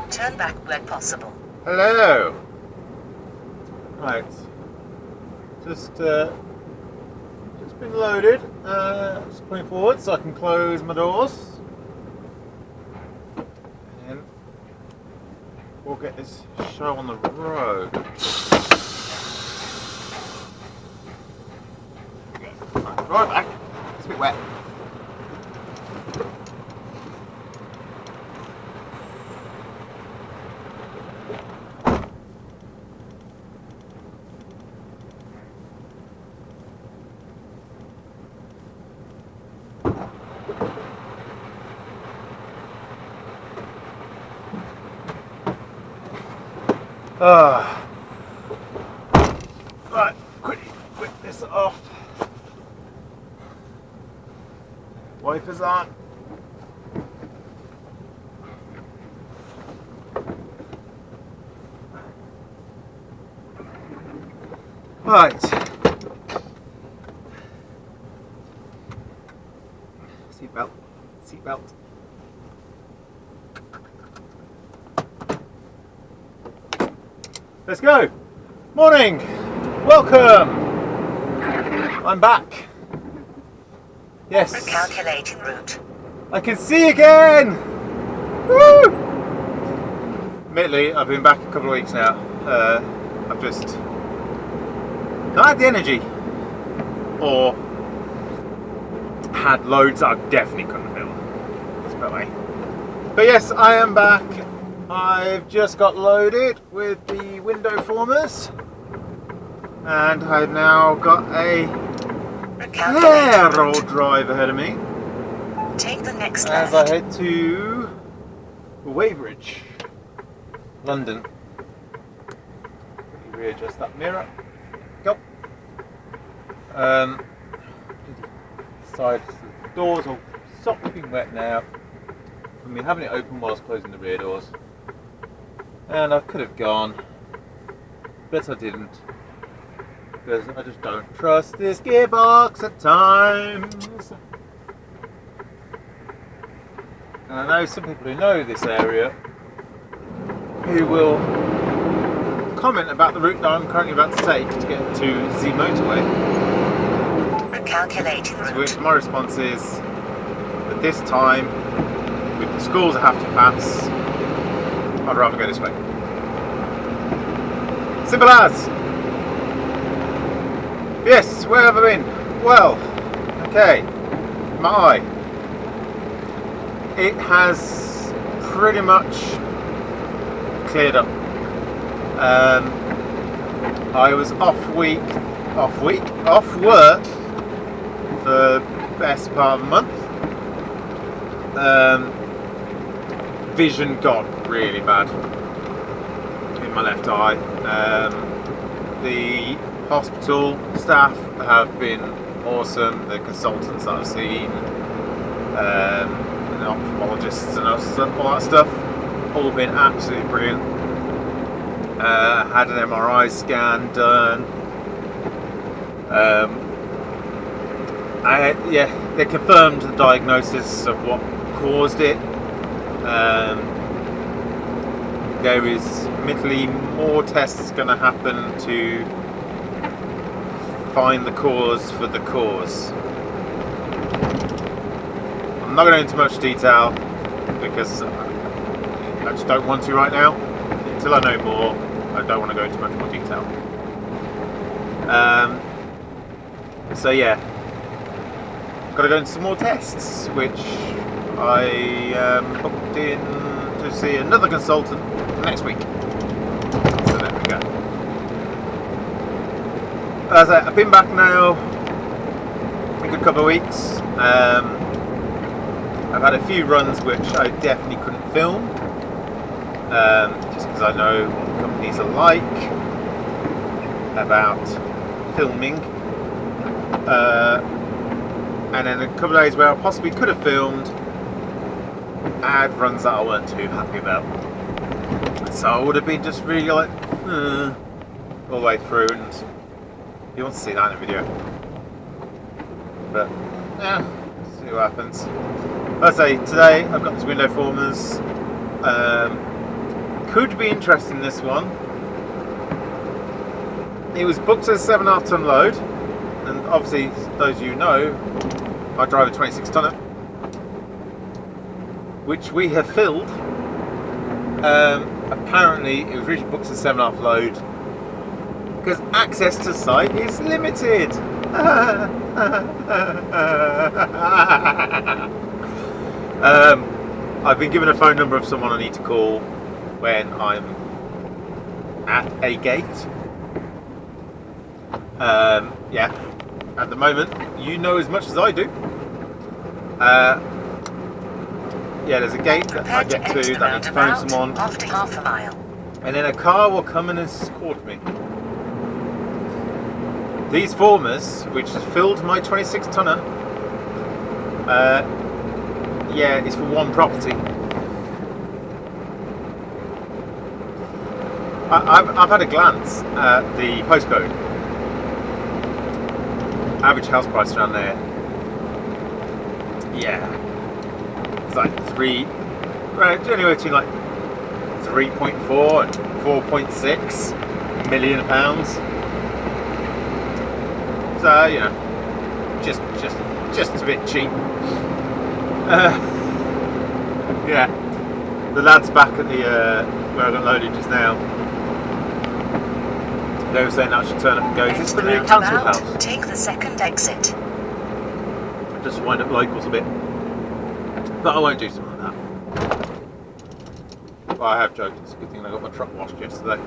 Turn back where possible. Hello. Right. Just been loaded. Just putting forward so I can close my doors. And we'll get this show on the road. Right back. It's a bit wet. Right, quickly whip this off. Wipers on. Right. Seatbelt. Seatbelt. Let's go. Morning. Welcome. I'm back. Yes. Recalculating route. I can see again. Woo! Admittedly, I've been back a couple of weeks now. I've just not had the energy, or had loads that I definitely couldn't fill. Let's put it that way. But yes, I am back. I've just got loaded with the window formers, and I've now got a fair old drive ahead of me. Take the next as left. I head to Weybridge, London. Let me readjust that mirror. Go. Side doors are sopping wet now. I've been having it open whilst closing the rear doors. And I could have gone, but I didn't, because I just don't trust this gearbox at times. And I know some people who know this area who will comment about the route that I'm currently about to take to get to the motorway. Recalculating route. To which my response is, at this time, with the schools I have to pass, I'd rather go this way. Simple as. Yes, where have I been? Well, okay, my eye. It has pretty much cleared up. I was off work for the best part of a month. Vision got really bad in my left eye. The hospital staff have been awesome. The consultants that I've seen, the ophthalmologists and all that stuff, all been absolutely brilliant. Had an MRI scan done. They confirmed the diagnosis of what caused it. there is admittedly more tests going to happen to find the cause for the cause. I'm not going to go into much detail because I just don't want to right now. Until I know more, I don't want to go into much more detail. So yeah, got to go into some more tests, which I booked in to see another consultant next week. So there we go. As I've been back now a good couple of weeks. I've had a few runs which I definitely couldn't film, just because I know what companies are like about filming. And then a couple of days where I possibly could have filmed, I had runs that I weren't too happy about. So I would have been just really like, all the way through, and you want to see that in a video. But, yeah, see what happens. Let's say, today I've got this window formers. Could be interesting, this one. It was booked as a 7.5 ton load, and obviously, those of you know, I drive a 26 tonner, which we have filled. Apparently, it was originally booked as a 7.5 load because access to site is limited. I've been given a phone number of someone I need to call when I'm at a gate. Yeah, at the moment, you know as much as I do. Yeah, there's a gate that I get to that I need to phone someone, after half a mile. and then a car will come and escort me. These formers, which has filled my 26 tonner, yeah, it's for one property. I've had a glance at the postcode. Average house price around there. Yeah. It's like anywhere between like 3.4 and 4.6 million pounds. So, you know, just a bit cheap. Yeah, the lads back at the where I got loaded just now, they were saying that I should turn up and go, is this for the new council house? Take the second exit. Just wind up locals a bit. But I won't do something like that. Well, I have joked, it's a good thing I got my truck washed yesterday.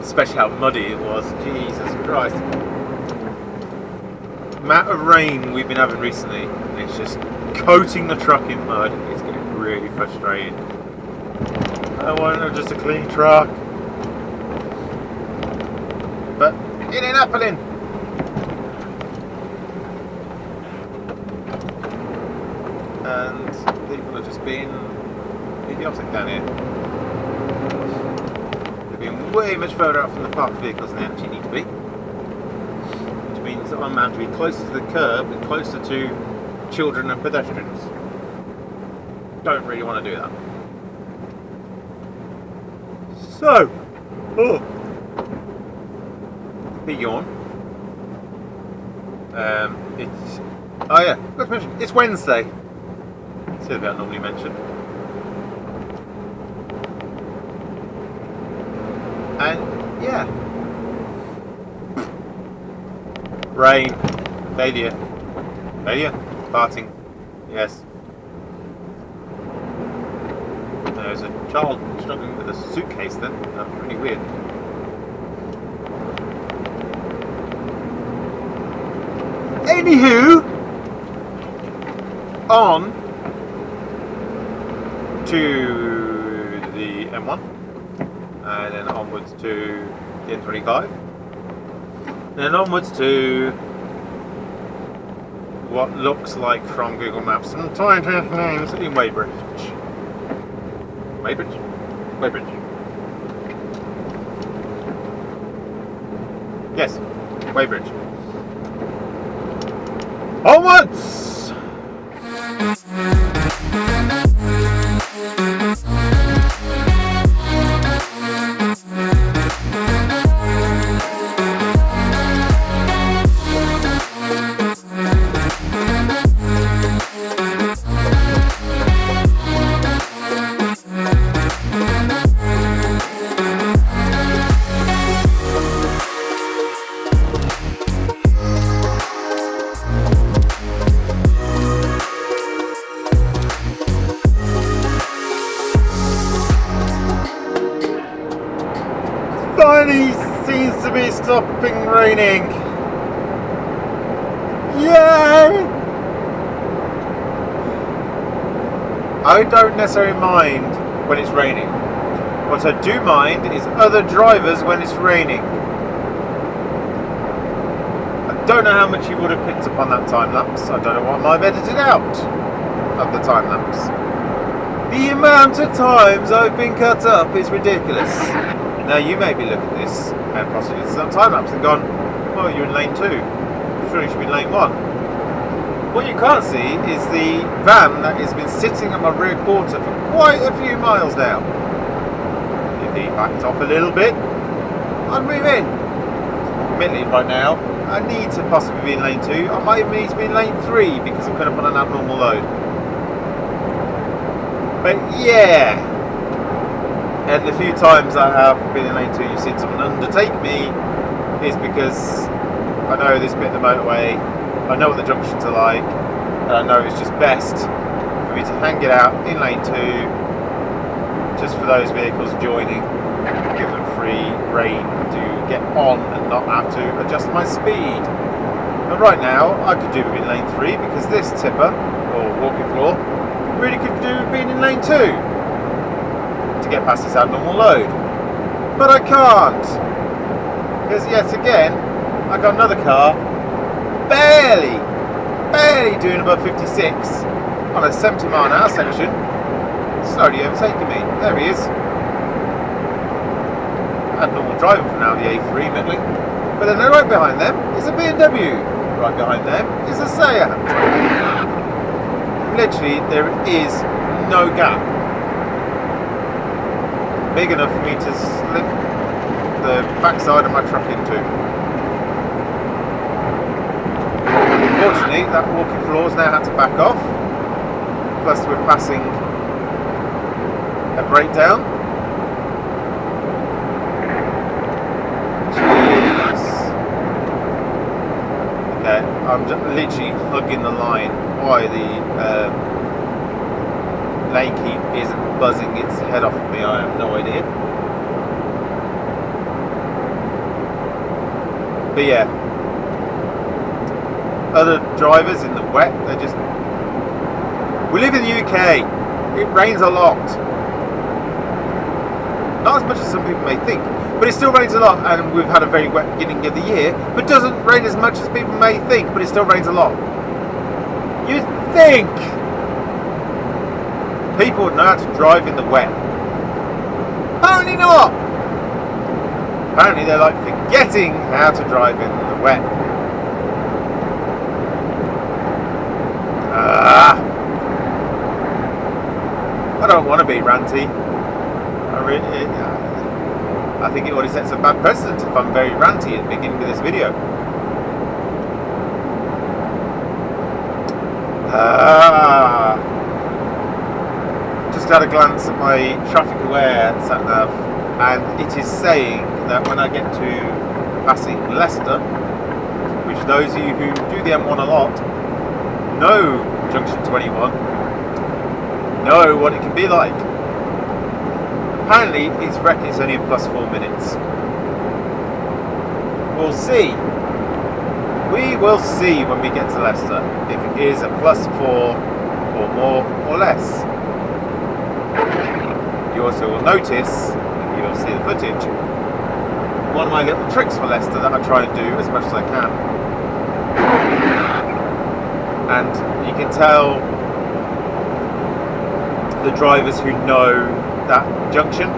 Especially how muddy it was, Jesus Christ. The amount of rain we've been having recently, and it's just coating the truck in mud, it's getting really frustrating. I want just a clean truck. But it ain't happening. And people are just being idiotic down here. They're being way much further out from the parked vehicles than they actually need to be. Which means that I'm meant to be closer to the curb and closer to children and pedestrians. Don't really want to do that. So, big yawn. It's, oh yeah, forgot to mention, it's Wednesday. It's the other bit I normally mention. And yeah, rain, failure, farting, yes. There's a child struggling with a suitcase then, that's really weird. Anywho, on to the M1, and then onwards to the N25, then onwards to what looks like from Google Maps some tiny names in Weybridge. Weybridge? Weybridge. Yes, Weybridge. Onwards! finally seems to be stopping raining. Yay! I don't necessarily mind when it's raining. What I do mind is other drivers when it's raining. I don't know how much you would have picked up on that time lapse. I don't know what I've edited out of the time lapse. The amount of times I've been cut up is ridiculous. Now you maybe look at this and possibly some time lapse and gone, well, you're in lane 2. Surely you should be in lane 1. What you can't see is the van that has been sitting on my rear quarter for quite a few miles now. If he backed off a little bit, I'd move in. Admittedly, right now, I need to possibly be in lane 2. I might even need to be in lane 3 because I'm put up on an abnormal load. But yeah, and the few times I have been in lane 2, you've seen someone undertake me, is because I know this bit of the motorway, I know what the junctions are like, and I know it's just best for me to hang it out in lane 2, just for those vehicles joining, give them free rein to get on and not have to adjust my speed. But right now, I could do it in lane 3 because this tipper, or walking floor, really could do being in lane 2 to get past this abnormal load. But I can't, because yet again, I got another car barely doing above 56 on a 70 mile an hour section, slowly overtaking me. There he is. Abnormal driving from now, the A3 admittedly. But then right behind them is a BMW. Right behind them is a Seat. Literally, there is no gap big enough for me to slip the backside of my truck into. Unfortunately, that walking floor's now had to back off. Plus, we're passing a breakdown. Jeez. Okay, I'm just literally hugging the line. Why the lane keep isn't buzzing its head off of me, I have no idea. But yeah, other drivers in the wet, they're just... We live in the UK, it rains a lot. Not as much as some people may think, but it still rains a lot, and we've had a very wet beginning of the year, but it doesn't rain as much as people may think, but it still rains a lot. You'd think people would know how to drive in the wet. Apparently not. Apparently they're like forgetting how to drive in the wet. I don't want to be ranty. I think it already sets a bad precedent if I'm very ranty at the beginning of this video. Just had a glance at my traffic aware sat nav, and it is saying that when I get to passing Leicester, which those of you who do the M1 a lot know junction 21, know what it can be like. Apparently it's reckoning it's only a plus 4 minutes. We'll see. We will see when we get to Leicester if it is a plus 4 or more or less. You also will notice, and you'll see the footage, one of my little tricks for Leicester that I try and do as much as I can. And you can tell the drivers who know that junction,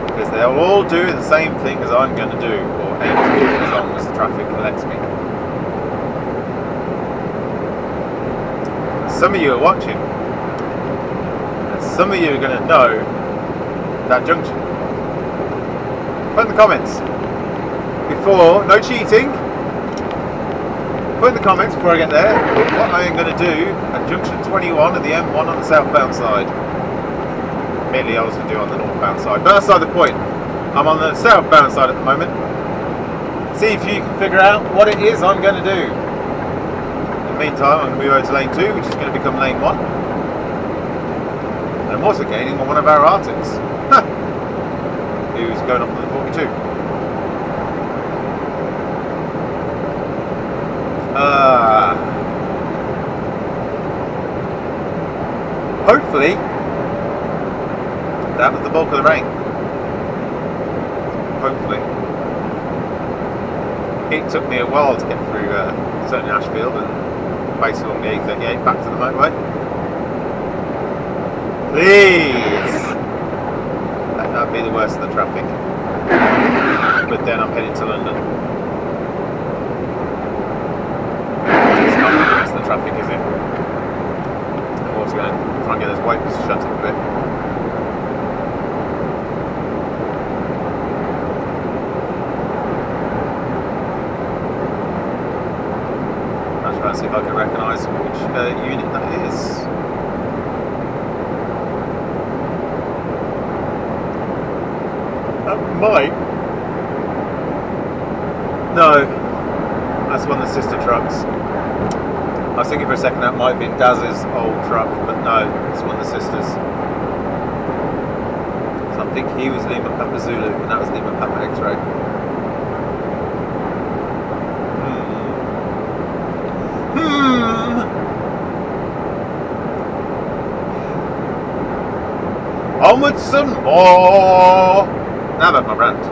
because they'll all do the same thing as I'm going to do, or aim to do, as long as the traffic lets me. Some of you are watching, and some of you are going to know that junction. Put in the comments before, no cheating, put in the comments before I get there what I am going to do at junction 21 of the M1 on the southbound side. Mainly I was going to do on the northbound side, but that's not the point. I'm on the southbound side at the moment. See if you can figure out what it is I'm going to do. In the meantime, I'm going to move over to lane 2, which is going to become lane 1. And I'm also gaining on one of our Arctics, who's going off on the 42. Hopefully, that was the bulk of the rain. Hopefully. It took me a while to get through certain Ashfield and basically along the A38 back to the motorway. Please! Let that be the worst of the traffic. But then I'm heading to London. It's not the worst of the traffic, is it? I'm also going to try and get those wipers shut up a bit. I'll try and see if I can recognise which unit that is. That might. No, that's one of the sister trucks. I was thinking for a second that might have been Daz's old truck, but no, it's one of the sisters. So I think he was Lima Papa Zulu and that was Lima Papa X-Ray. Onwards some more! Now about my brand.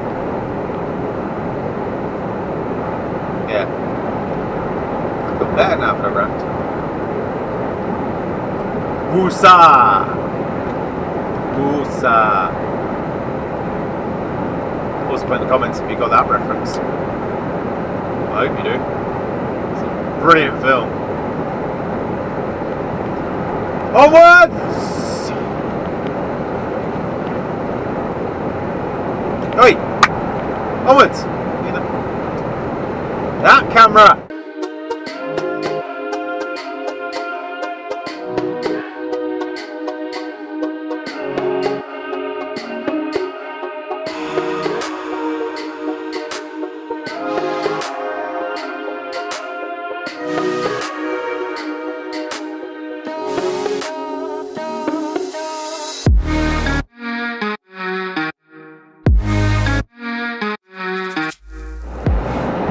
Yeah. I feel better now for a rant. Woosa! Woosa! Also put in the comments if you got that reference. I hope you do. It's a brilliant film. Onwards! Oi! Onwards! You know. That camera!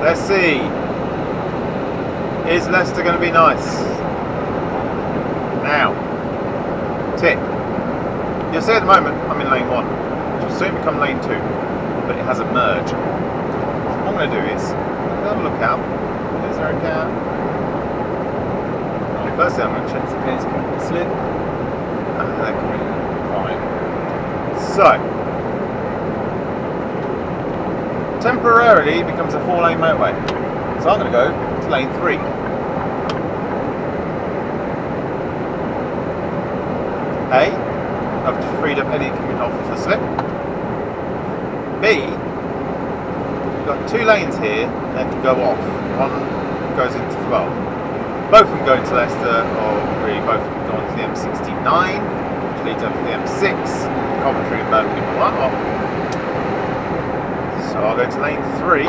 Let's see. Is Leicester going to be nice? Now, tip. You'll see at the moment I'm in lane 1, which will soon become lane 2, but it has a merge. So what I'm going to do is have a look out. Is there a car? Well, firstly, I'm going to check the case coming to slip, and they're coming fine. So. Temporarily becomes a 4-lane motorway. So I'm going to go to lane 3. A, I've just freed up any coming off the slip. B, we've got 2 lanes here that can go off. One goes into, well, both of them go into Leicester, or really both of them go into the M69, which leads up to the M6, Coventry and Birmingham and whatnot. So I'll go to lane 3,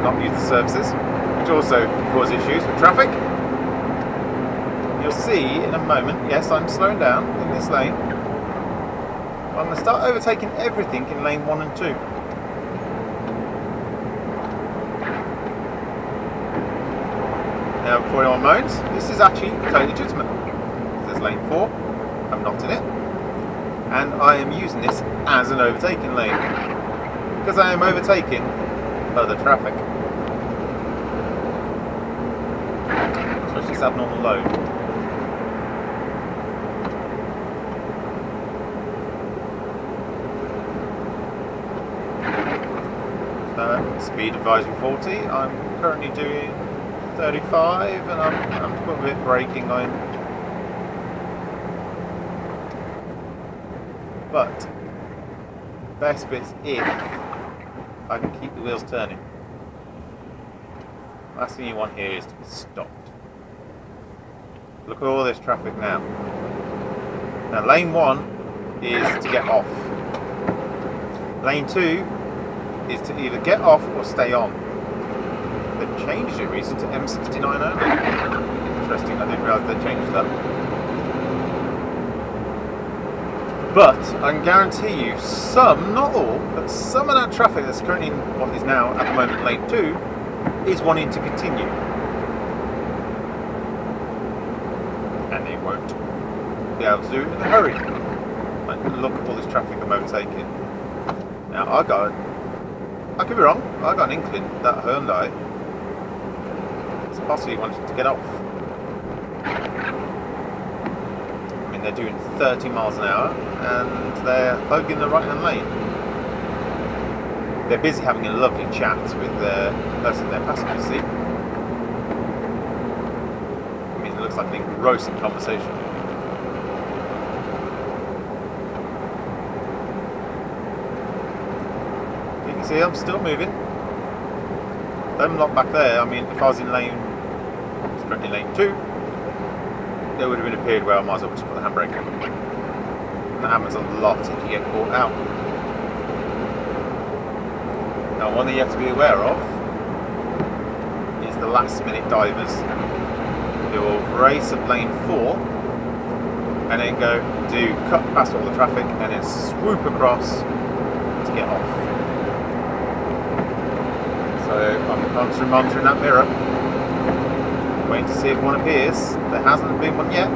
not use the services, which also can cause issues with traffic. You'll see in a moment, yes, I'm slowing down in this lane. I'm going to start overtaking everything in lane 1 and 2. Now, before anyone moans, this is actually totally legitimate. There's lane 4, I'm not in it. And I am using this as an overtaking lane because I am overtaking other traffic, especially this abnormal load. Speed advisory 40. I'm currently doing 35, and I'm putting a bit of braking on. But best bit's if I can keep the wheels turning. Last thing you want here is to be stopped. Look at all this traffic now. Now lane 1 is to get off. Lane 2 is to either get off or stay on. They've changed it recently to M69 only. Interesting, I didn't realise they changed that. But I can guarantee you some, not all, but some of that traffic that's currently in what is now at the moment lane 2 is wanting to continue. And they won't be able to do it in a hurry. Like, look at all this traffic I'm overtaking. Now, I'll be wrong, I got an inkling that Hyundai is possibly wanting to get off. I mean, they're doing 30 miles an hour and they're hogging the right hand lane. They're busy having a lovely chat with the person in their passenger seat. I mean, it looks like an engrossing conversation. You can see I'm still moving. Them lot back there, I mean, if I was in lane, it's currently lane 2, there would have been a period where I might as well just put the handbrake on. And that happens a lot if you get caught out. Now, one that you have to be aware of is the last minute divers who will race at lane 4 and then go to cut past all the traffic and then swoop across to get off. So I'm constantly monitoring that mirror, waiting to see if one appears. There hasn't been one yet.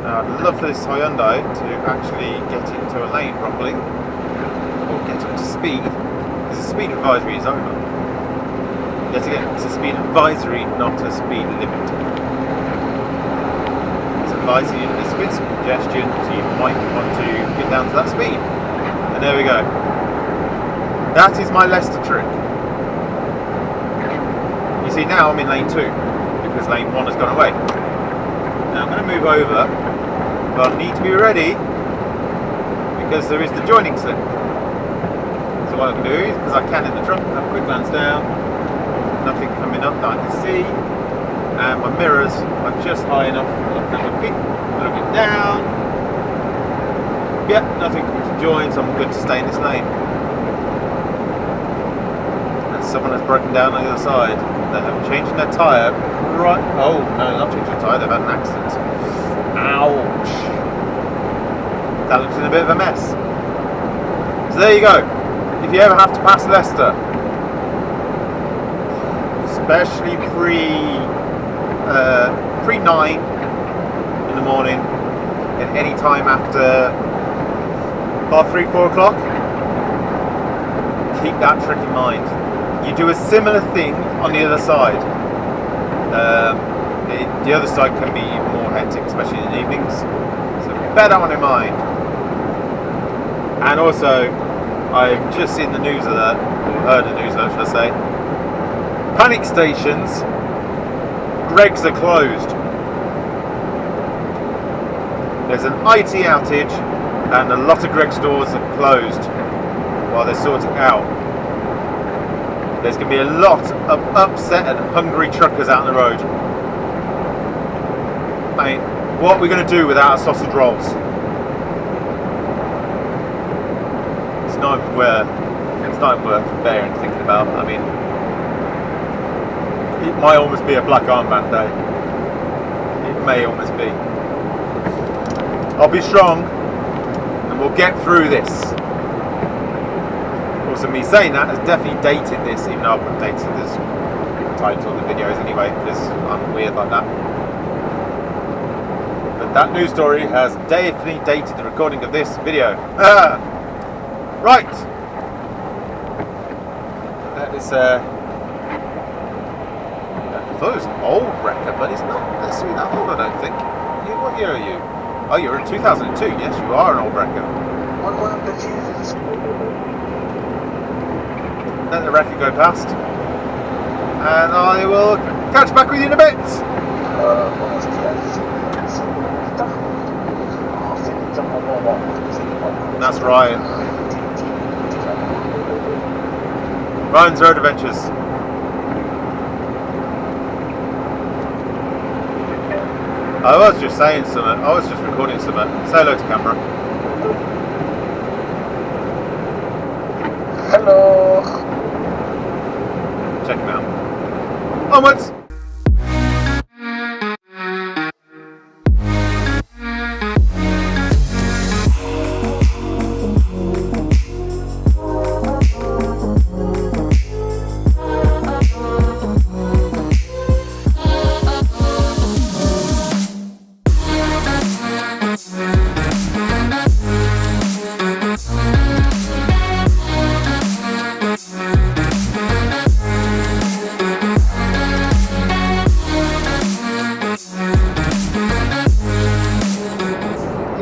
Now, I'd love for this Hyundai to actually get into a lane properly, or get up to speed. Because the speed advisory is over. Yet again, it's a speed advisory, not a speed limit. It's advising you that there's a bit of congestion, so you might want to get down to that speed. And there we go. That is my Leicester trick. You see, now I'm in lane 2, because lane 1 has gone away. Now I'm going to move over, but I need to be ready because there is the joining slip. So what I can do is, because I can in the truck, have a quick glance down, nothing coming up that I can see, and my mirrors are just high enough. Looking at my feet, looking down. Yep, nothing to join, so I'm good to stay in this lane. And someone has broken down on the other side. They have changed their tyre. Right. Oh no, not changing the tyre. They've had an accident. Ouch. That looks in a bit of a mess. So there you go. If you ever have to pass Leicester, especially pre 9 in the morning, and any time after 3-4 o'clock, keep that trick in mind. You do a similar thing on the other side. The other side can be more hectic, especially in the evenings. So bear that one in mind. And also, I've just seen the news alert, or heard the news alert, should I say. Panic stations, Greggs are closed. There's an IT outage, and a lot of Greggs stores are closed while they're sorting out. There's going to be a lot of upset and hungry truckers out on the road. I mean, what are we going to do without our sausage rolls? It's not worth bearing thinking about. I mean, it might almost be a black armband day. It may almost be. I'll be strong, and we'll get through this. Also, me saying that has definitely dated this, even though I've updated this title of the videos anyway, because I'm weird like that. But that news story has definitely dated the recording of this video. Right. That is I thought it was an old wrecker, but it's not necessarily that old, I don't think. What year are you? Oh, you're in 2002. Yes, you are an old wrecker. Let the wrecker go past, and I will catch back with you in a bit. That's Ryan. Ryan's Road Adventures. I was just saying something. I was just recording something. Say hello to camera. Hello. Check him out. Onwards!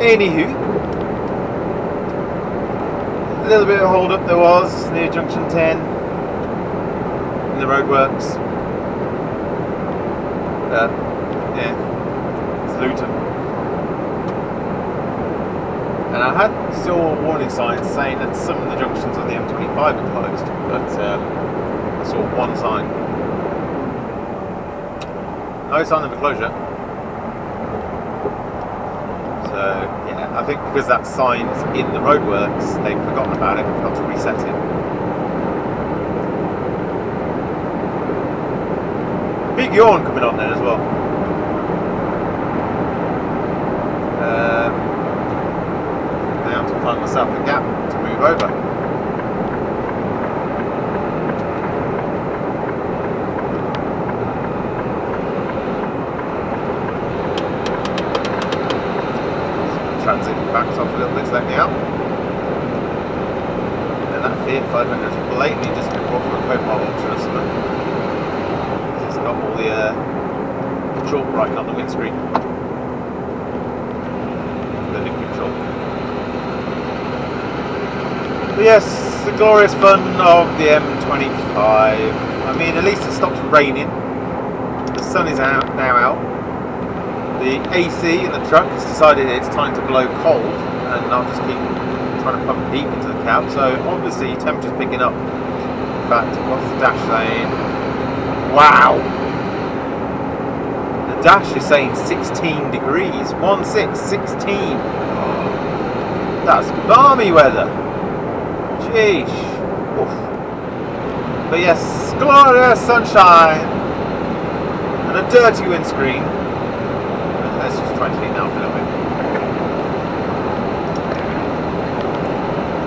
Anywho, a little bit of hold up there was near junction 10 in the roadworks. Yeah, it's Luton. And I saw warning signs saying that some of the junctions on the M25 are closed, but I saw one sign. No sign of a closure. So yeah, I think because that sign's in the roadworks, they've forgotten about it and forgot to reset it. Big yawn coming on then as well. Now to find myself a gap to move over. Transit backs off a little bit to let me out. And that Fiat 500 has blatantly just been brought from a Copilot auction or something. It's got all the chalk writing on the windscreen. The liquid chalk. But yes, the glorious fun of the M25. I mean, at least it stopped raining. The sun is now out. The AC in the truck has decided it's time to blow cold, and I'll just keep trying to pump heat into the cab. So obviously temperature's picking up. In fact, what's the dash saying? Wow! The dash is saying 16 degrees. 16. That's balmy weather. Jeez. Oof. But yes, glorious sunshine and a dirty windscreen. Let's just try and clean that up a little bit.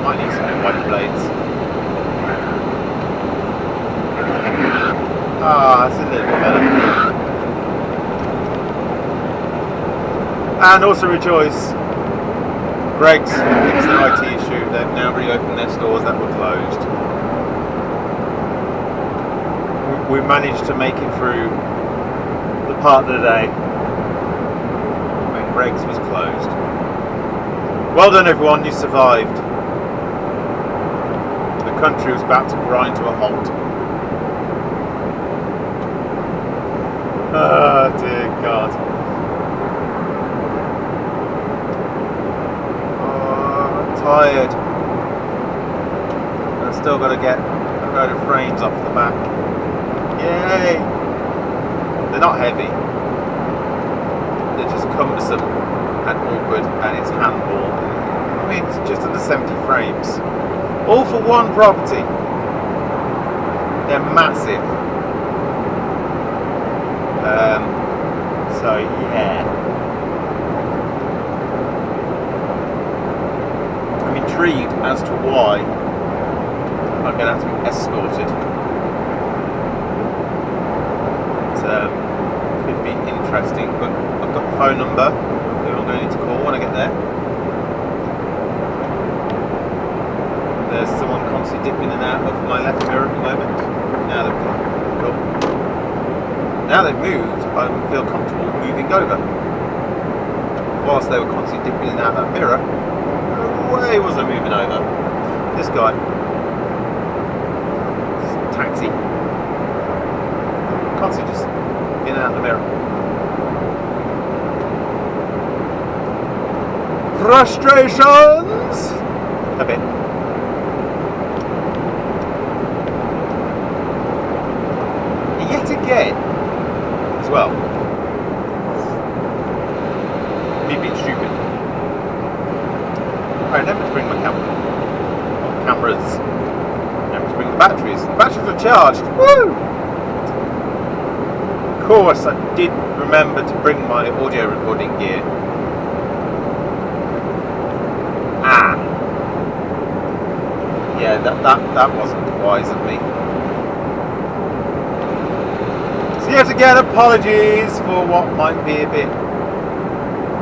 Might need some new wiper blades. That's a little bit better. And also rejoice, Greg's fixed the IT issue. They've now reopened their stores that were closed. We managed to make it through the part of the day when Greg's was closed. Well done everyone, you survived. The country was about to grind to a halt. Oh dear God. Tired. I've still got to get a load of frames off the back. Yay! They're not heavy. They're just cumbersome and awkward, and it's handball. I mean, it's just under 70 frames. All for one property. They're massive. So yeah. Intrigued as to why I'm going to have to be escorted. It could be interesting, but I've got the phone number who I'm going to need to call when I get there. There's someone constantly dipping in and out of my left mirror at the moment. Now they've gone. Cool. Now they've moved, I feel comfortable moving over. Whilst they were constantly dipping in and out of that mirror, way was I moving over? This guy. Taxi. Constantly just in and out of the mirror. Frustrations! A bit. Yet again, as well. Me being stupid. I remember to bring my cameras. Remember to bring the batteries. The batteries were charged. Woo! Of course, I did remember to bring my audio recording gear. Yeah, that wasn't wise of me. So yet again, apologies for what might be a bit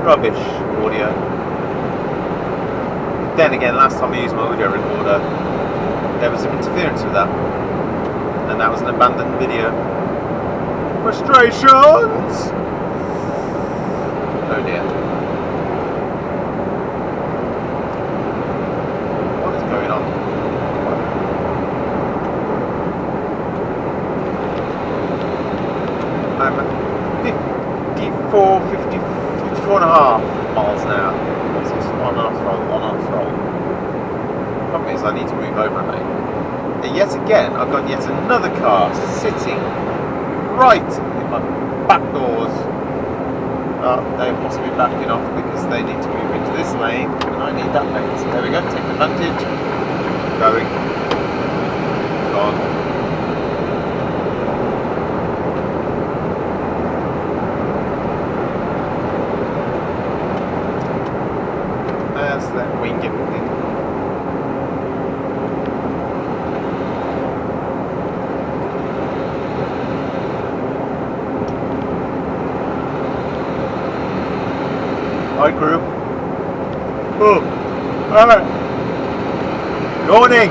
rubbish audio. Then again, last time I used my audio recorder, there was some interference with that, and that was an abandoned video. Frustrations! Oh dear. 54 and a half miles an hour. It's just on and off roll, on and off roll. The problem is I need to move over a bit. And yet again, I've got yet another car sitting right in my back doors. They must be backing off because they need to move into this lane and I need that lane. So there we go, take advantage. Going. Gone. That's that wing it thing. Hi crew. Oh, alright. Morning.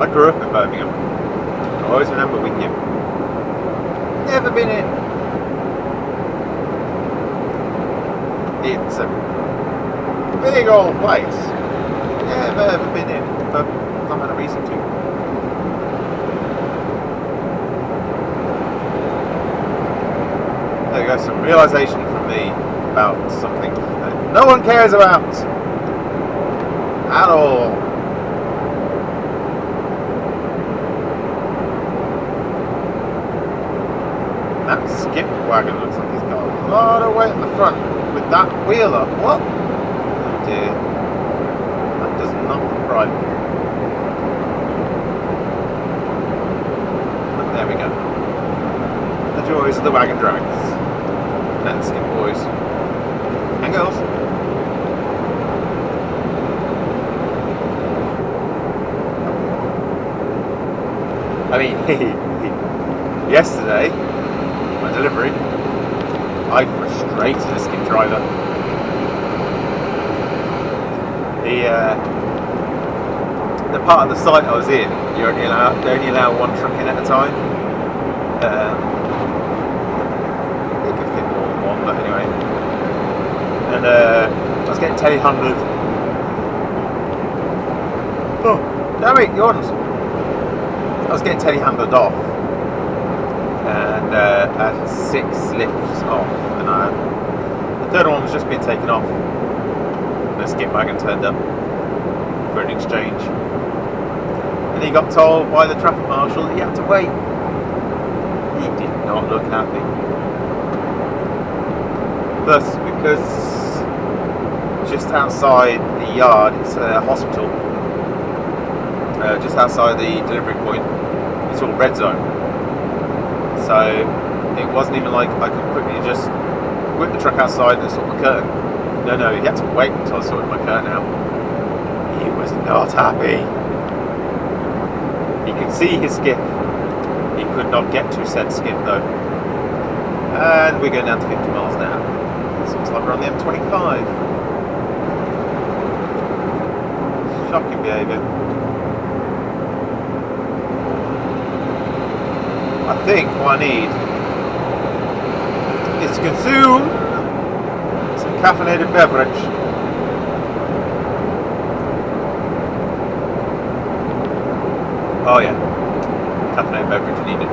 I grew up in Birmingham. I always remember Wingham. Never been in. It's a big old place. Never ever been in, but not had a reason to. There you go, some realisation from me about something that no one cares about at all. That skip wagon looks like he's got a lot of weight in the front with that wheel up. What? Oh dear. That does not look right. But there we go. The joys of the wagon drags. And skip boys. And girls. I mean, yesterday, my delivery, I frustrated a skip driver. The part of the site I was in, they only allow one truck in at a time. It could fit more than one, but anyway. And I was getting telehandled. Oh, damn it, yawns. I was getting telehandled off. And I had 6 lifts off, and the third one was just being taken off. And a skip wagon turned up for an exchange, and he got told by the traffic marshal that he had to wait. He did not look happy. Thus, because just outside the yard, it's a hospital. Just outside the delivery point, it's all red zone. So it wasn't even like I could quickly just whip the truck outside and sort my curtain. No, he had to wait until I sorted my curtain out. He was not happy. He could see his skip. He could not get to said skip though. And we're going down to 50 miles an hour. So it's like we're on the M25. Shocking behaviour. I think what I need is to consume some caffeinated beverage. Oh yeah, caffeinated beverage needed.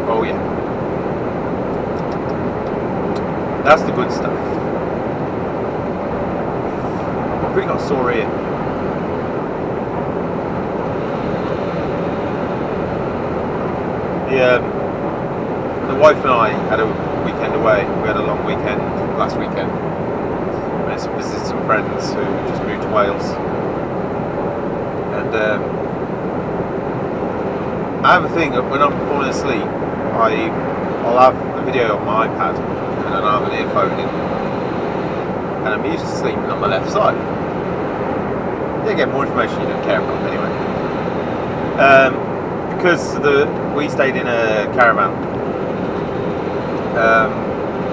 Oh yeah. That's the good stuff. I've really got a sore ear. The wife and I had a weekend away. We had a long weekend last weekend. We went to visit some friends who just moved to Wales. And I have a thing that when I'm falling asleep, I'll have a video on my iPad and then I'll have an earphone in. And I'm used to sleeping on my left side. You get more information you don't care about anyway. Because we stayed in a caravan.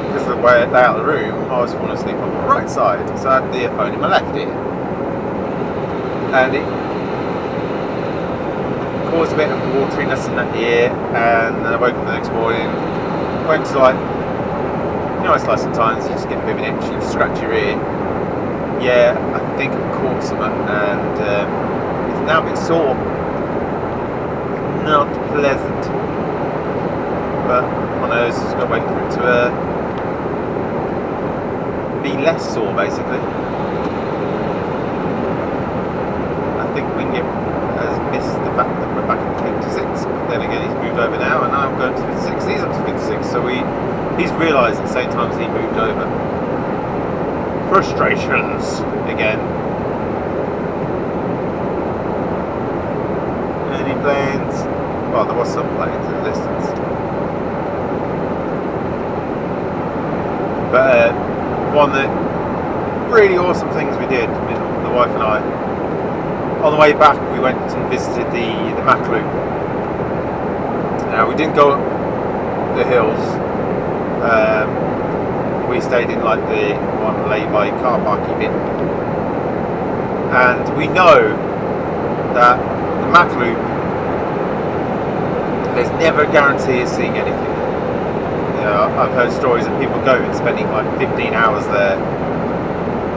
Because of the way layout of the room, I was falling asleep on my right side, so I had the earphone in my left ear. And it caused a bit of wateriness in that ear, and then I woke up the next morning, went to it's like sometimes you just get a bit of an itch, you scratch your ear, yeah, I think I've caught something, and it's now a bit sore. Not pleasant. But one of those, just got to wait for it to be less sore, basically. I think Wingate has missed the fact that we're back in 56, but then again he's moved over now, and now I'm going to 56, he's up to 56, so he's realised at the same time as he moved over. Frustrations again. Any planes? Well, there was some planes in the distance. But one of the really awesome things we did, the wife and I, on the way back we went and visited the Mac Loop. Now we didn't go up the hills. We stayed in like the one lay-by car parky bit, and we know that the Mac Loop, there's never a guarantee of seeing anything. You know, I've heard stories of people going and spending like 15 hours there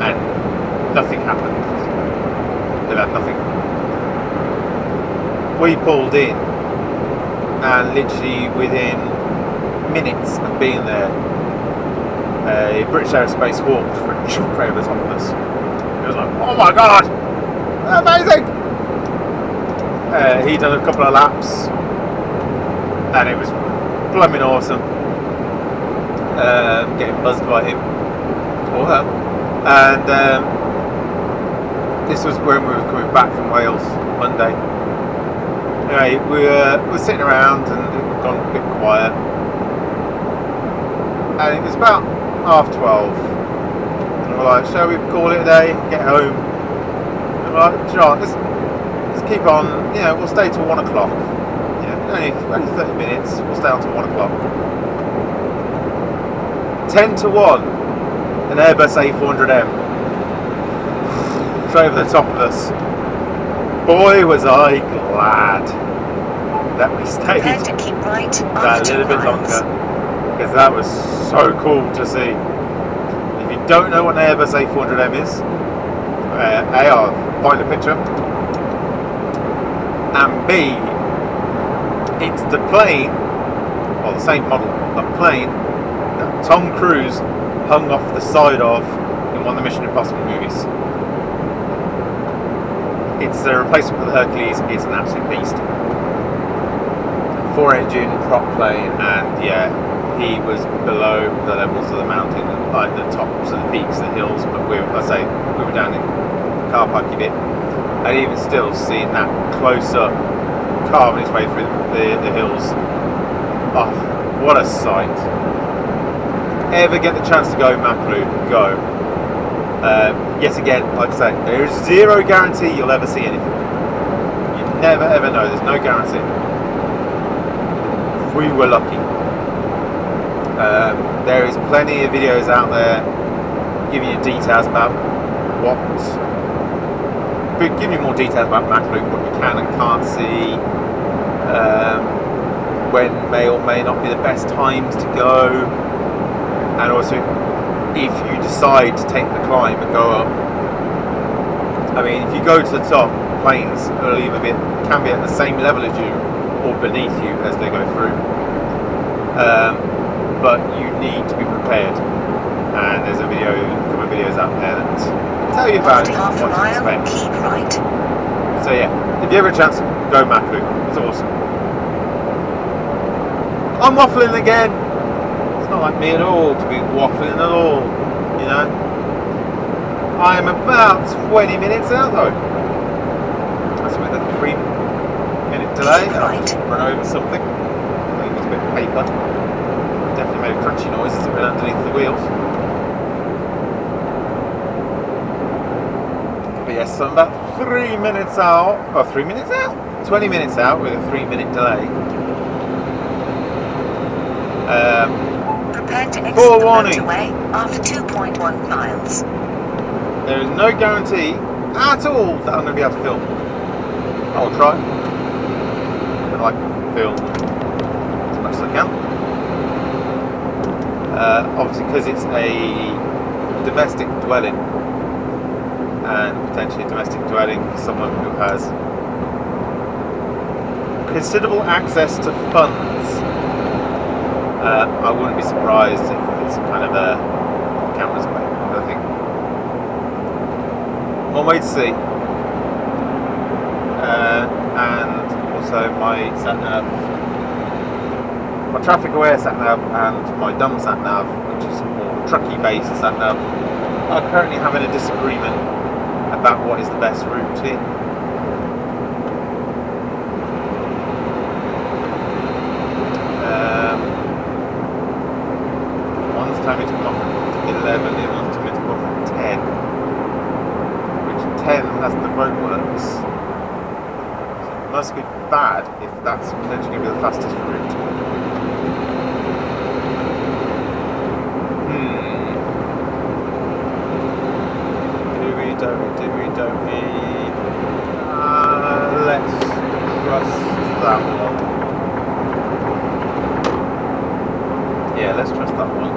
and nothing happened. They've had nothing. We pulled in, and literally within minutes of being there, a British Aerospace Hawk just went right over the top of us. It was like, oh my god, amazing! He'd done a couple of laps, and it was blooming awesome. Getting buzzed by him or her, and this was when we were coming back from Wales Monday. Anyway, we were sitting around and it had gone a bit quiet, and it was about 12:30, and we're like, shall we call it a day, get home? And we're like, sure, let's keep on, you know, we'll stay till 1 o'clock. Yeah, only 30 minutes, we'll stay on till 1 o'clock. 10 to 1, an Airbus A400M flew over the top of us. Boy, was I glad that we stayed Prepare to keep right that little bit longer, because that was so cool to see. If you don't know what an Airbus A400M is, A, I'll find a picture, and B, it's the plane, or the same model of plane, that Tom Cruise hung off the side of in one of the Mission Impossible movies. It's a replacement for the Hercules. It's an absolute beast. 4-engine prop plane, and yeah, he was below the levels of the mountain, like the tops of the peaks, the hills. But we were down in the car parky bit, and even still seeing that close up, carving its way through the hills. Oh, what a sight! Ever get the chance to go Mac Loop, go. Yet again, like I say, there is zero guarantee you'll ever see anything. You never ever know, there's no guarantee. We were lucky. There is plenty of videos out there giving you details about giving you more details about Mac Loop, what you can and can't see, when may or may not be the best times to go. And also, if you decide to take the climb and go up, I mean, if you go to the top, planes can be at the same level as you or beneath you as they go through. But you need to be prepared. And there's a couple of videos out there that tell you about it, what to expect. Keep right. So yeah, if you ever have a chance, go Mac Loop. It's awesome. I'm waffling again. It's not like me at all to be waffling at all, you know. I am about 20 minutes out though. That's with a 3-minute delay. I've run over something. I think it's a bit of paper. Definitely made a crunchy noise as it went underneath the wheels. But yes, so I'm about 3 minutes out. Oh, 3 minutes out? 20 minutes out with a 3-minute delay. Prepare to exit the Forewarning. motorway after 2.1 miles. There is no guarantee at all that I'm going to be able to film. I'll try. I'd like to film as much as I can. Obviously, because it's a domestic dwelling, and potentially domestic dwelling for someone who has considerable access to funds. I wouldn't be surprised if it's kind of a camera's way, I think. One way to see. And also my sat-nav, my traffic aware sat-nav and my dumb sat-nav, which is more trucky based sat-nav, are currently having a disagreement about what is the best route here. One's telling me to come off at 11, the other one's telling me to come off at 10, which 10 has the roadworks. So it must be bad if that's potentially going to be the fastest route. Don't we? Let's trust that one. Yeah, let's trust that one.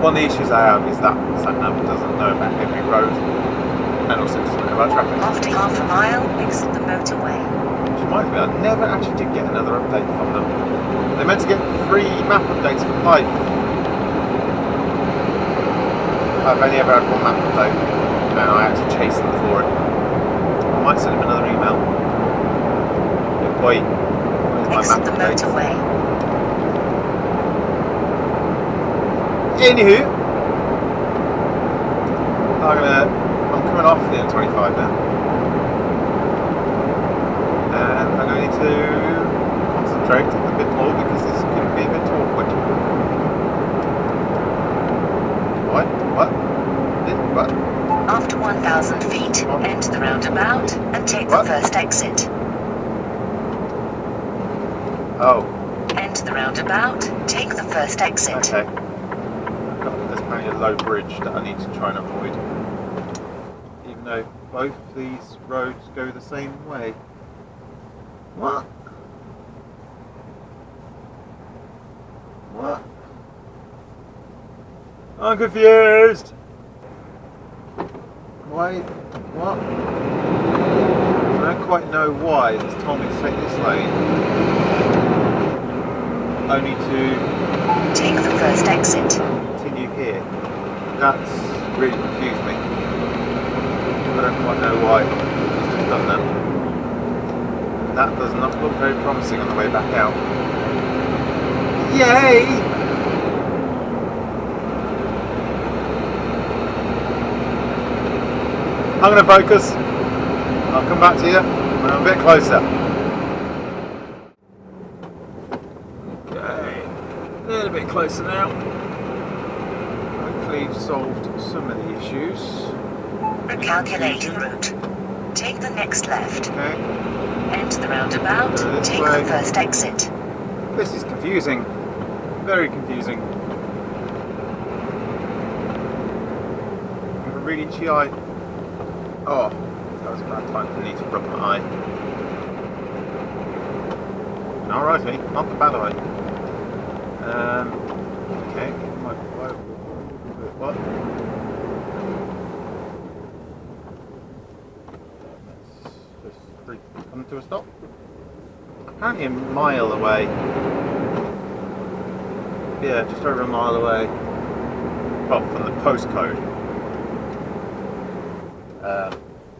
One of the issues I have is that sat-nav doesn't know about every road and also doesn't know about traffic. After half a mile, exit the motorway. Reminds me, I never actually did get another update from them. They're meant to get free map updates for life. I've only ever had one map update, and I had to chase them for it. I might send them another email. Wait, where's my Exit map the updates? motorway. Anywho, I'm coming off the M25 now. And I'm going to concentrate a bit more because this could be a bit awkward. What? After 1,000 feet, enter the roundabout and take the first exit. Oh. Enter the roundabout, take the first exit. Okay. There's apparently a low bridge that I need to try and avoid. Even though both these roads go the same way. What? What? I'm confused. Wait, what? I don't quite know why it's told me to take this lane. Only to take the first exit. Continue here. That's really confused me. I don't quite know why it's just done that. That does not look very promising on the way back out. Yay! I'm going to focus. I'll come back to you when I'm a bit closer. Okay, a little bit closer now. Hopefully you've solved some of the issues. Recalculating route. Take the next left. Okay. Enter the roundabout, take way. the first exit. This is confusing. Very confusing. I'm really itchy eye. Oh, that was a bad time for me to rub my eye. Alrighty, not the bad eye. Okay, what? Let's just come to a stop. Apparently a mile away. Yeah, just over a mile away. Well, from the postcode.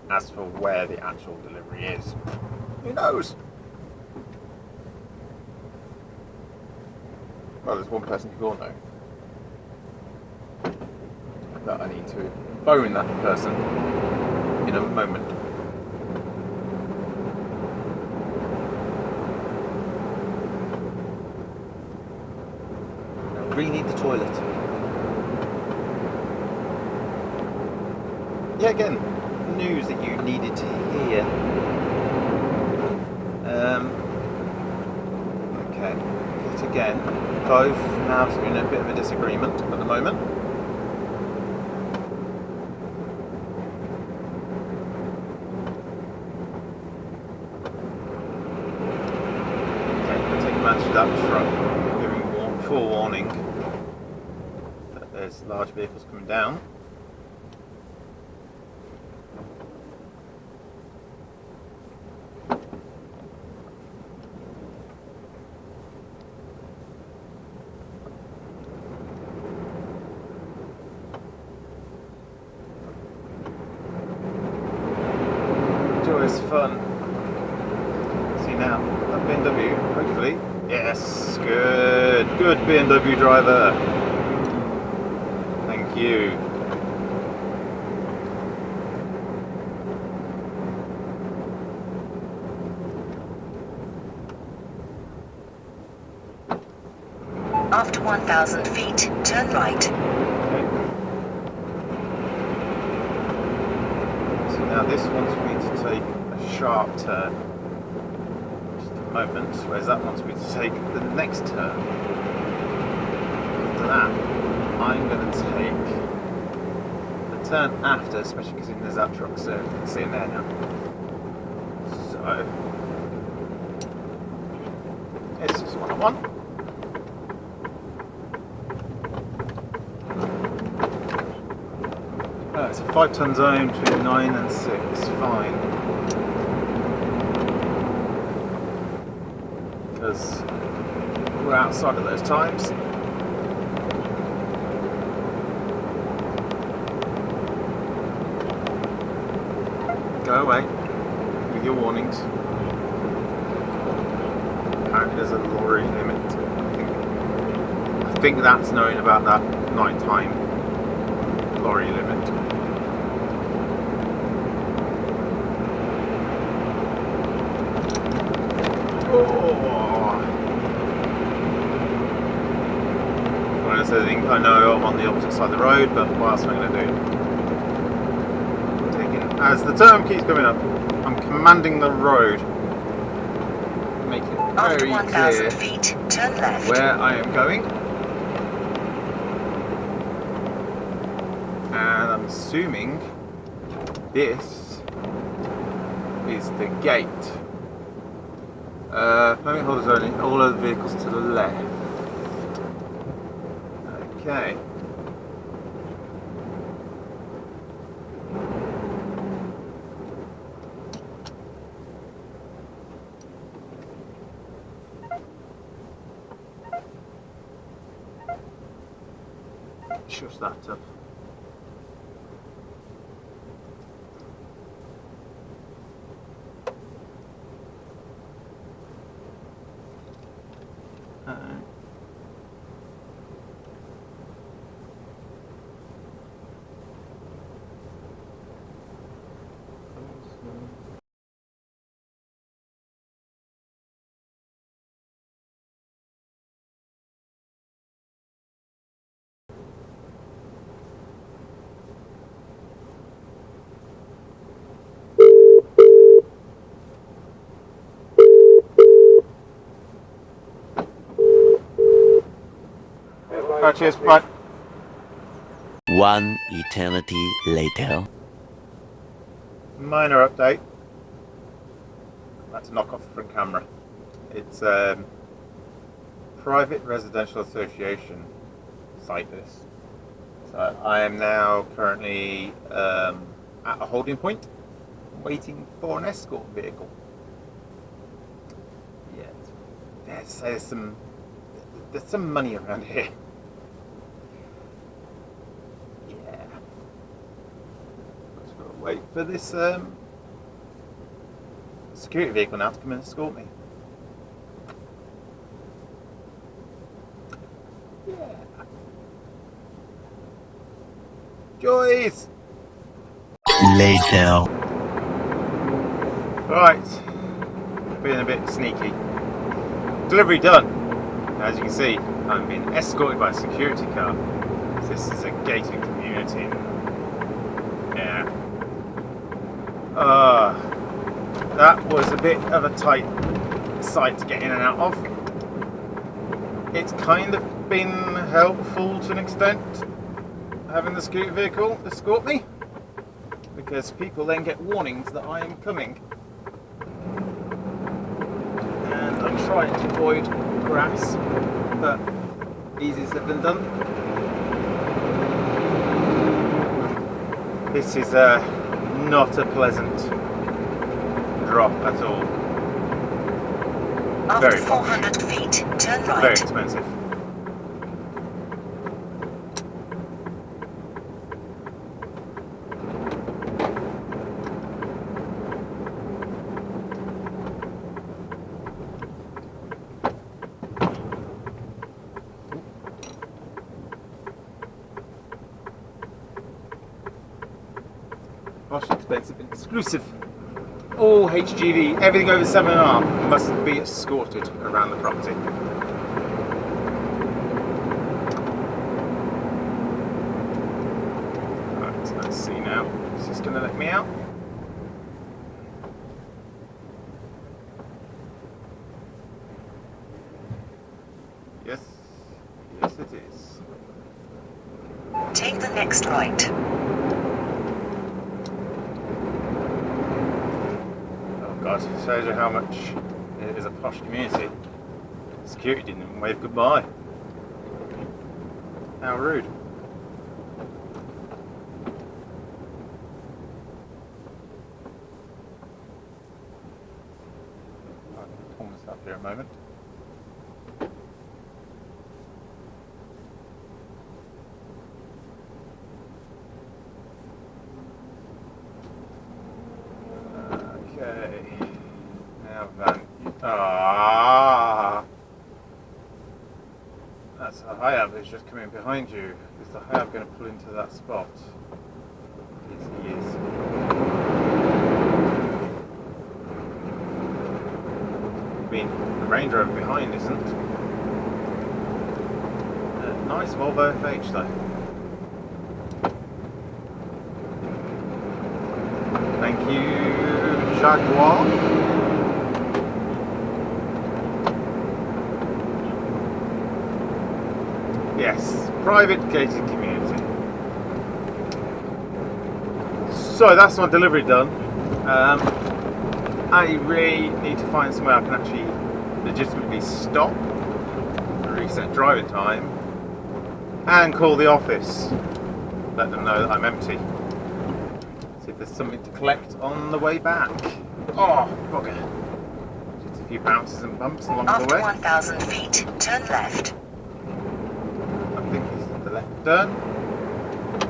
As for where the actual delivery is, who knows? Well, there's one person who will know. That I need to phone that person in a moment. I really need the toilet. Yeah, again, news that you needed to hear. Okay, yet again, both navs are in a bit of a disagreement at the moment. man to that truck, giving forewarning that there's large vehicles coming down. Joyous fun. See now, that BMW, hopefully. Yes, good BMW driver. Thank you. After 1,000 feet, turn right. Okay. So now this wants me to take a sharp turn. Just a moment, whereas that wants me to take the next turn. After that, I'm going to take the turn after, especially because there's that truck sitting there now. So, it's just what I want. It's a 5-ton zone between 9 and 6, fine. Because we're outside of those times. Go away with your warnings. Apparently there's a lorry limit. I think that's knowing about that nighttime lorry limit. I know I'm on the opposite side of the road, but what else am I going to do? As the term keeps coming up, I'm commanding the road, making it very clear feet, turn left. where I am going. And I'm assuming this is the gate. Permit holders only, all other vehicles to the left. Okay. Shush that up. Alright, cheers, bye. One eternity later. Minor update. I had to knock off the front camera. It's private residential association site this. So I am now currently at a holding point, waiting for an escort vehicle. Yeah, there's some money around here. Wait for this security vehicle now to come and escort me. Yeah. Joyce! Later. Right, being a bit sneaky. Delivery done. As you can see, I'm being escorted by a security car. This is a gated community. Yeah. That was a bit of a tight site to get in and out of. It's kind of been helpful to an extent, having the security vehicle escort me, because people then get warnings that I am coming. And I'm trying to avoid grass, but easier said than done. This is not a pleasant drop at all. After Very 400 feet, turn right. very expensive. Gosh, expensive and exclusive. All HGV, everything over 7.5 must be escorted around the property. Right, let's see now. Is this going to let me out? Yes, yes it is. Take the next right. God, it shows you how much it is a posh community. Security didn't even wave goodbye. How rude. I'll pull this up here a moment. Okay. Now then. That's a high-up that's just coming behind you. Is the high-up going to pull into that spot? Yes, he is. I mean, the Range Rover behind isn't. Nice Volvo FH though. Thank you, Jaguar. Yes, private gated community. So that's my delivery done. I really need to find somewhere I can actually legitimately stop, reset driving time, and call the office. Let them know that I'm empty. See if there's something to collect on the way back. Oh, bugger. Just a few bounces and bumps along the way. After 1,000 feet, turn left. I think this is the left turn.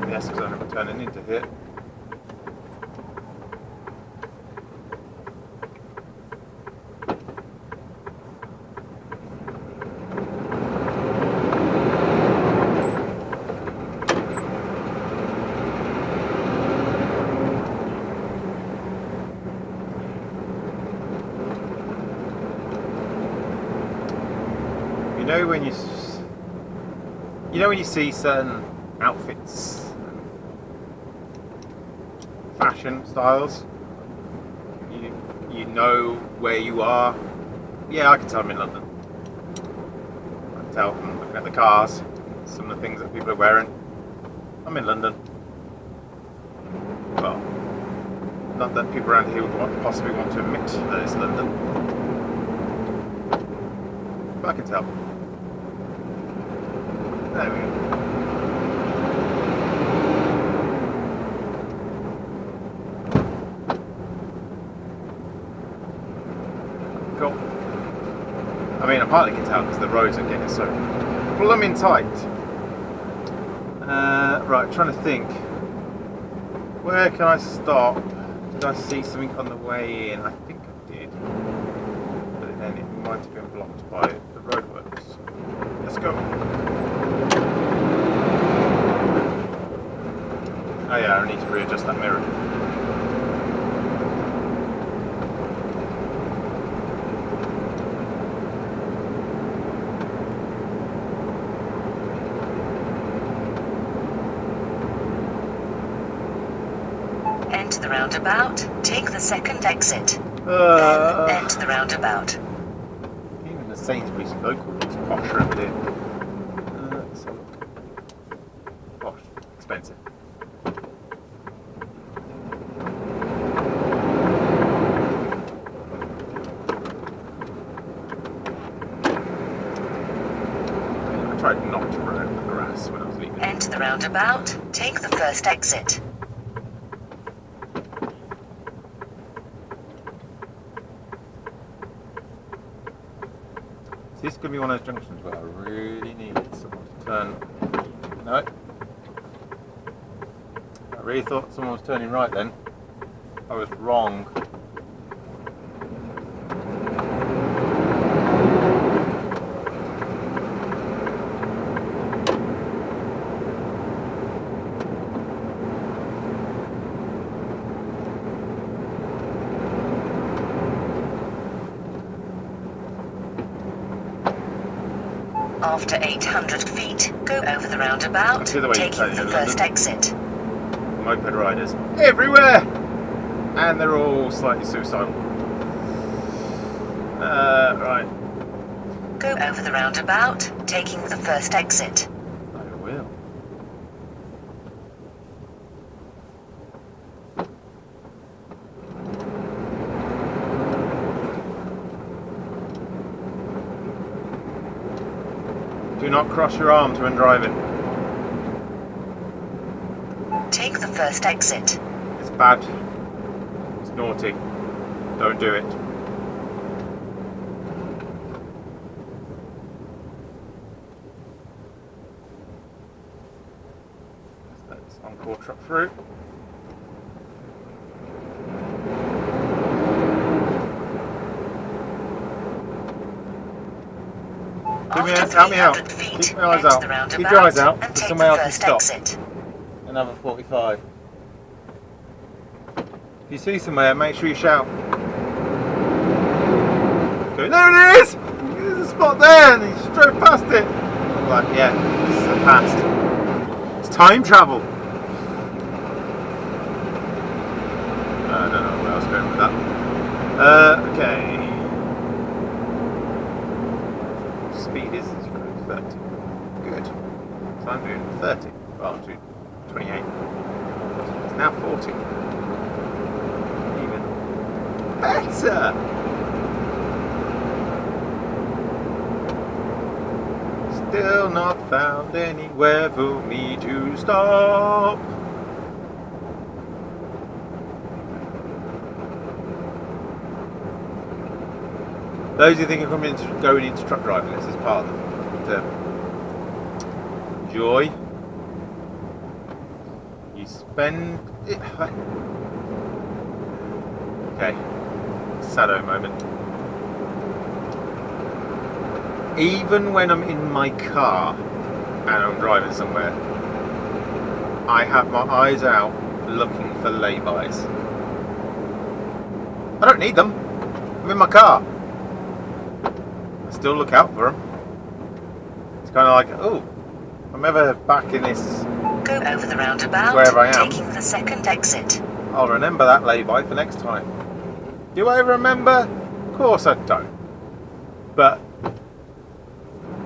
Yes, because I'm turning into here. You know when you see certain outfits, fashion styles, you know where you are. Yeah, I can tell I'm in London. I can tell from looking at the cars, some of the things that people are wearing. I'm in London. Well, not that people around here would possibly want to admit that it's London, but I can tell. There we go. Cool. I mean, I partly can tell because the roads are getting so blooming tight. Right, trying to think. Where can I stop? Did I see something on the way in? I think I did. But then it might have been blocked by the roadworks. Let's go. Oh yeah, I need to readjust that mirror. Enter the roundabout, take the second exit. Then enter the roundabout. Even the Sainsbury's local looks posh around here. Let's have a look. Posh, expensive. tried not to run over the grass when I was leaving. Enter the roundabout. Take the first exit. This could be one of those junctions where I really needed someone to turn. No. I really thought someone was turning right then. I was wrong. After 800 feet, go over the roundabout, taking the first exit. Moped riders everywhere! And they're all slightly suicidal. Right. Go over the roundabout, taking the first exit. I will. Do not cross your arms when driving. Take the first exit. It's bad. It's naughty. Don't do it. Let's let this encore truck through. Help me out. Keep my eyes out. Keep your eyes out. So somewhere else can stop. Another 45. If you see somewhere, make sure you shout. Go, there it is! There's a spot there, and he just drove past it. I'm like, yeah, this is the past. It's time travel. I don't know where I was going with that. Okay. Speed is 30. Good. So I'm doing 30. Well, I'm doing 28. It's now 40. Even better. Still not found anywhere for me to stop. Those who think of going into truck driving, this is part of the joy. You spend it. Okay, Sado moment. Even when I'm in my car and I'm driving somewhere, I have my eyes out looking for lay-bys. I don't need them. I'm in my car. I still look out for them. It's kind of like, oh, if I'm ever back in this, go over the roundabout, wherever I am, taking the second exit. I'll remember that lay-by for next time. Do I remember? Of course I don't. But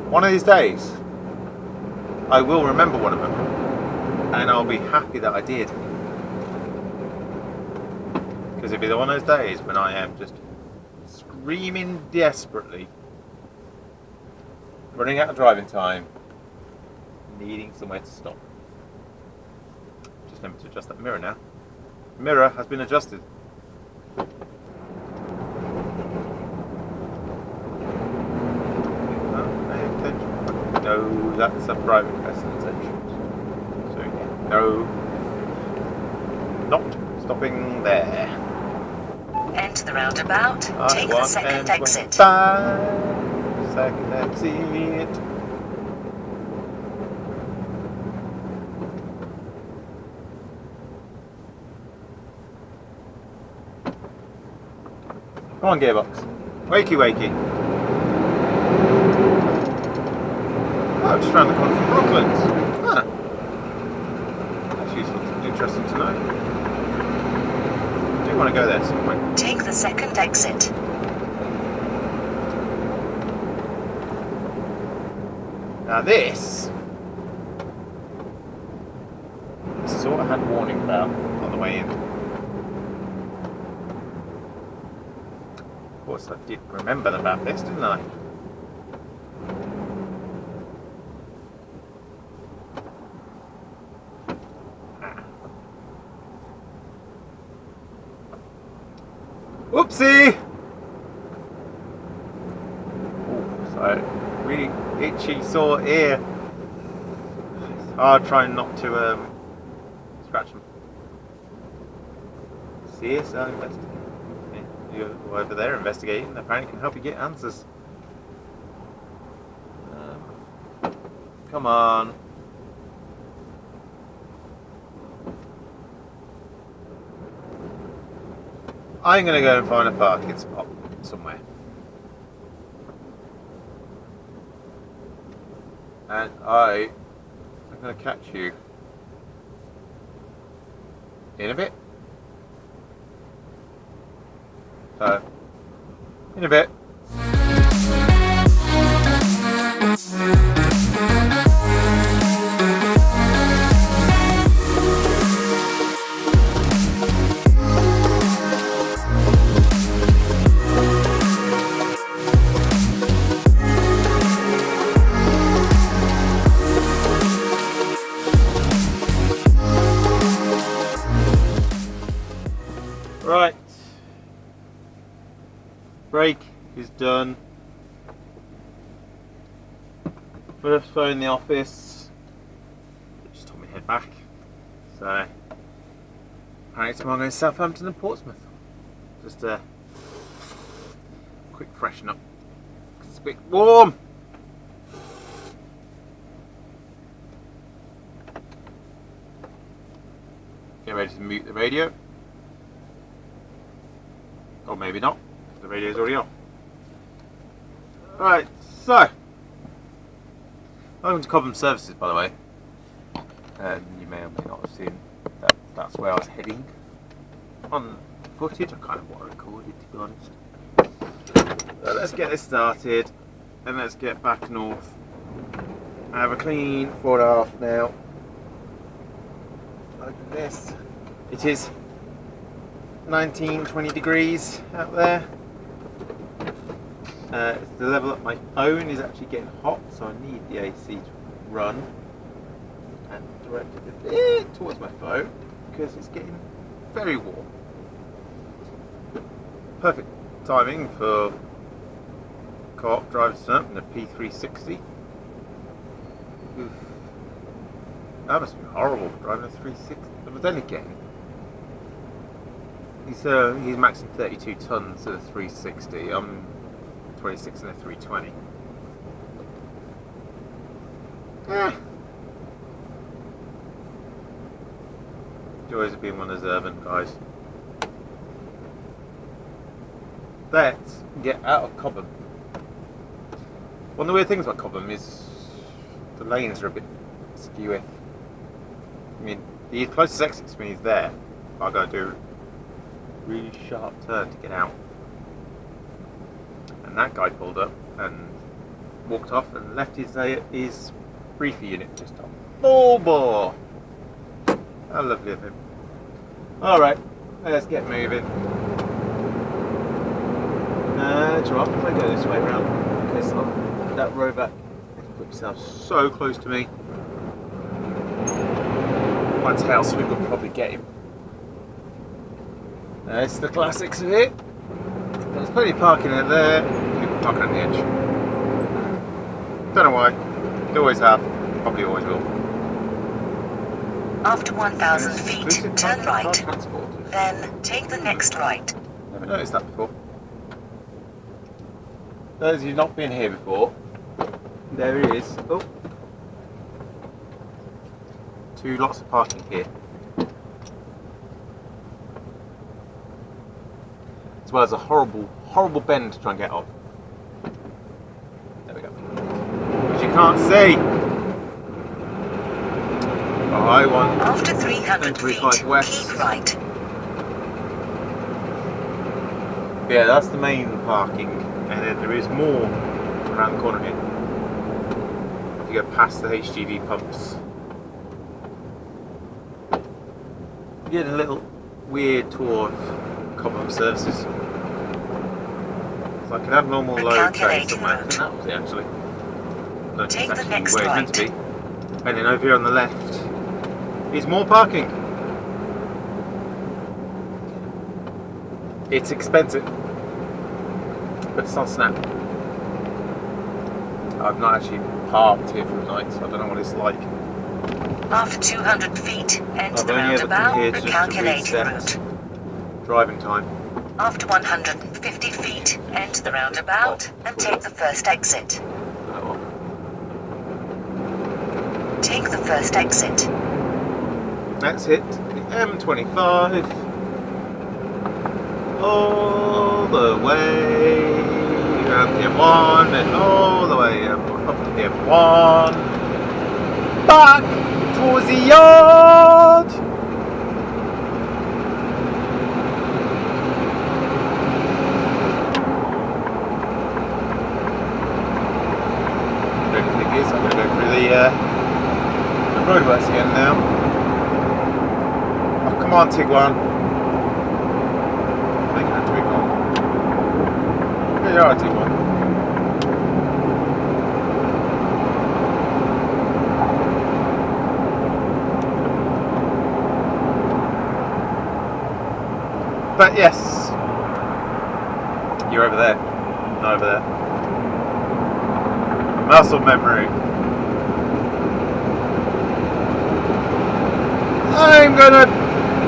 one of these days, I will remember one of them, and I'll be happy that I did. Because it'll be one of those days when I am just screaming desperately, running out of driving time, needing somewhere to stop. Just remember to adjust that mirror now. The mirror has been adjusted. No, that's a private residence entrance. So no, not stopping there. Enter the roundabout, take the second exit. 5-second exit. Come on, gearbox. Wakey, wakey. Oh, just round the corner from Brooklands. Huh. That's useful, interesting to know. I do want to go there at some point. Take the second exit. Now this sort of had warning about on the way in. Of course I did remember about this, didn't I? Whoopsie! Oh, so really itchy, sore ear. It's hard trying not to scratch them. CSO investigating. You're over there investigating. Apparently can help you get answers. Come on. I'm going to go and find a parking spot somewhere. And I'm going to catch you in a bit. So, in a bit. Right, break is done. First phone in the office. Just told me to head back. So apparently tomorrow I'm going to Southampton and Portsmouth. Just a quick freshen up. It's a bit warm. Get ready to mute the radio. Or maybe not, the radio's already off. Right, so welcome to Cobham Services, by the way. You may or may not have seen that that's where I was heading on footage. I kind of want to record it, to be honest. So let's get this started and let's get back north. I have a clean 4.5 now. Look at this. It is 19-20 degrees out there. It's the level that my phone is actually getting hot, so I need the AC to run and direct it a bit towards my phone because it's getting very warm. Perfect timing for co-op drivers to turn up in a P360. Oof. That must be horrible driving a 360, but then again, he's maxing 32 tons at a 360. I'm 26 and a 320. Joys of being one of those urban guys. Let's get out of Cobham. One of the weird things about Cobham is the lanes are a bit skewy. I mean, the closest exit to me is there. I've got to do really sharp turn to get out, and that guy pulled up and walked off and left his briefing unit just on full bore. How lovely of him. Alright, let's get moving. Do you know what? I'm going to go this way around because that row back put yourself so close to me. Once house we could probably get him. It's the classics of it. There's plenty of parking in there. People parking on the edge. Don't know why. They always have. Probably always will. After 1,000 feet, turn right. Then take the next right. Never noticed that before. Those of you not been here before, there is 2 lots of parking here. As well as a horrible, horrible bend to try and get off. There we go. Which you can't see. I1. After 300 feet, west. keep right. Yeah, that's the main parking, and then there is more around the corner here. If you go past the HGV pumps, you get a little weird tour of Cobham Services. It's like an abnormal load train somewhere. I think that was it actually. I don't think Take it's the actually next where right. it's meant to be. And then over here on the left is more parking. It's expensive, but it's on Snap. I've not actually parked here for the night, so I don't know what it's like. After 200 feet, enter I've the only ever come roundabout, here just to recalculating reset route. driving time. After 150 feet, enter the roundabout and take the first exit. Oh, Take the first exit. that's it. The M25. All the way around the M1 and all the way up to the M1. Back towards the yard. The only thing is, I'm going to go through the roadworks again now. Oh, come on, Tiguan. I think you're a Tiguan. Yeah, you are a Tiguan. But yes, you're over there, not over there. Muscle memory. I'm gonna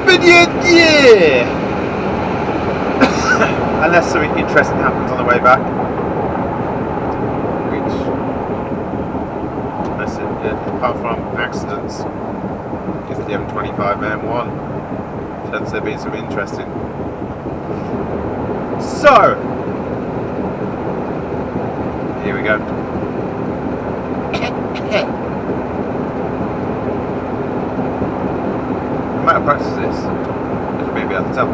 bid you yeah. Unless something interesting happens on the way back, which, apart from accidents, is the M25 M1. Chance there being something interesting. So, here we go. I might have practiced this, as you may be able to tell.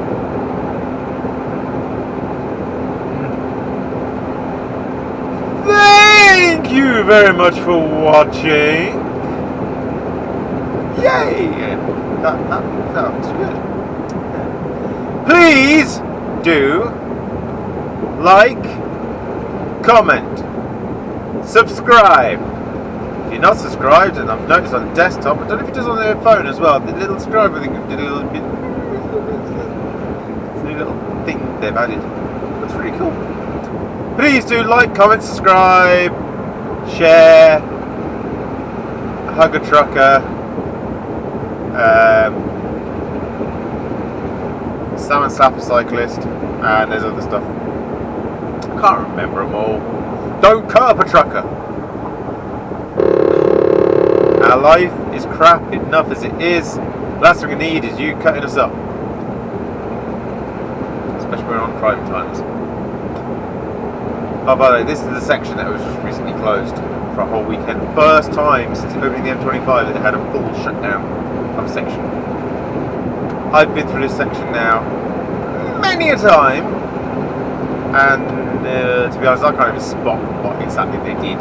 Thank you very much for watching. Yay! That was good. Please do like, comment, subscribe. If you're not subscribed, and I've noticed on the desktop, I don't know if it does on the phone as well, the little subscribe thing, the little bit, it's a new little thing they've added. That's really cool. Please do like, comment, subscribe, share, hug a trucker, Salmon slap a cyclist, and there's other stuff. I can't remember them all. Don't cut up a trucker. Our life is crap enough as it is. The last thing we need is you cutting us up. Especially when we're on private times. Oh, by the way, this is the section that was just recently closed for a whole weekend. First time since opening the M25 that it had a full shutdown of a section. I've been through this section now many a time, and to be honest, I can't even spot what exactly they did.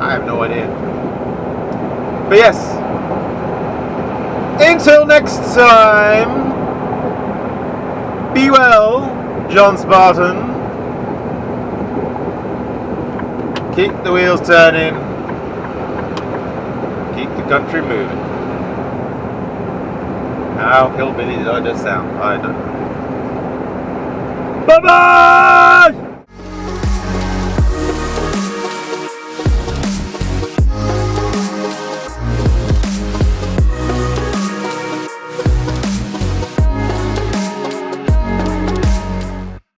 I have no idea. But yes, until next time, be well, John Spartan. Keep the wheels turning. Keep the country moving. How hillbilly did I just sound? I don't know. Bye-bye!